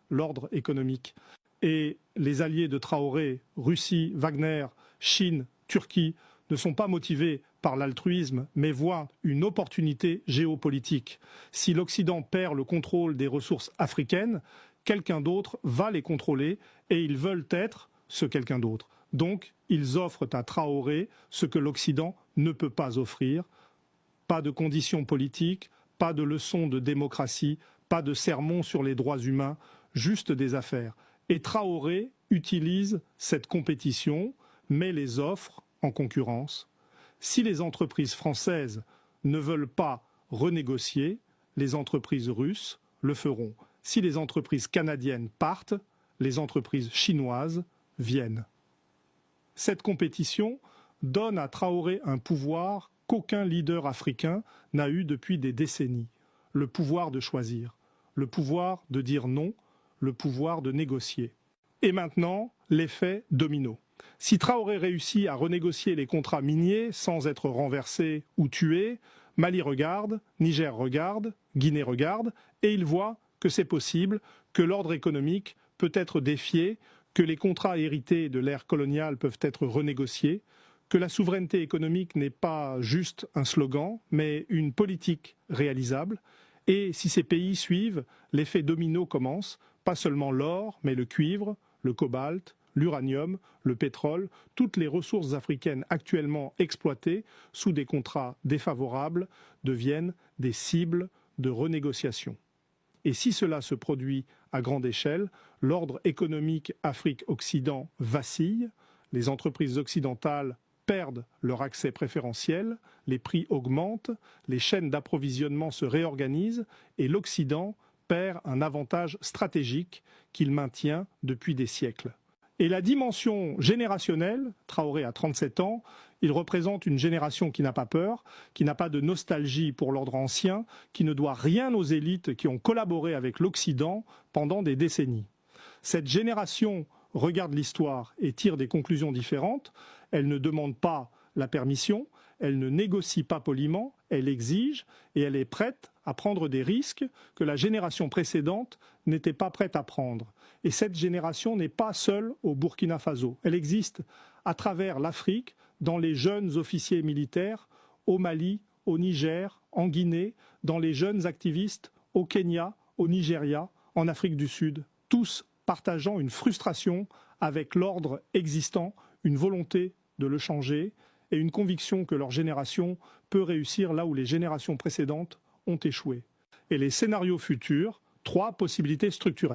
l'ordre économique. Et les alliés de Traoré, Russie, Wagner, Chine, Turquie, ne sont pas motivés par l'altruisme, mais voient une opportunité géopolitique. Si l'Occident perd le contrôle des ressources africaines, quelqu'un d'autre va les contrôler et ils veulent être ce quelqu'un d'autre. Donc, ils offrent à Traoré ce que l'Occident ne peut pas offrir. Pas de conditions politiques, pas de leçons de démocratie, pas de sermons sur les droits humains, juste des affaires. Et Traoré utilise cette compétition, met les offres en concurrence. Si les entreprises françaises ne veulent pas renégocier, les entreprises russes le feront. Si les entreprises canadiennes partent, les entreprises chinoises viennent. Cette compétition donne à Traoré un pouvoir qu'aucun leader africain n'a eu depuis des décennies. Le pouvoir de choisir, le pouvoir de dire non, le pouvoir de négocier. Et maintenant, l'effet domino. Si Traoré réussit à renégocier les contrats miniers sans être renversé ou tué, Mali regarde, Niger regarde, Guinée regarde, et il voit que c'est possible, que l'ordre économique peut être défié, que les contrats hérités de l'ère coloniale peuvent être renégociés, que la souveraineté économique n'est pas juste un slogan, mais une politique réalisable. Et si ces pays suivent, l'effet domino commence, pas seulement l'or, mais le cuivre, le cobalt, l'uranium, le pétrole, toutes les ressources africaines actuellement exploitées sous des contrats défavorables deviennent des cibles de renégociation. Et si cela se produit à grande échelle, l'ordre économique Afrique-Occident vacille, les entreprises occidentales perdent leur accès préférentiel, les prix augmentent, les chaînes d'approvisionnement se réorganisent et l'Occident perd un avantage stratégique qu'il maintient depuis des siècles. Et la dimension générationnelle, Traoré a 37 ans, il représente une génération qui n'a pas peur, qui n'a pas de nostalgie pour l'ordre ancien, qui ne doit rien aux élites qui ont collaboré avec l'Occident pendant des décennies. Cette génération regarde l'histoire et tire des conclusions différentes. Elle ne demande pas la permission, elle ne négocie pas poliment, elle exige et elle est prête à prendre des risques que la génération précédente n'était pas prête à prendre. Et cette génération n'est pas seule au Burkina Faso. Elle existe à travers l'Afrique, dans les jeunes officiers militaires, au Mali, au Niger, en Guinée, dans les jeunes activistes au Kenya, au Nigeria, en Afrique du Sud, tous partageant une frustration avec l'ordre existant, une volonté de le changer et une conviction que leur génération peut réussir là où les générations précédentes ont échoué. Et les scénarios futurs, 3 possibilités structurelles.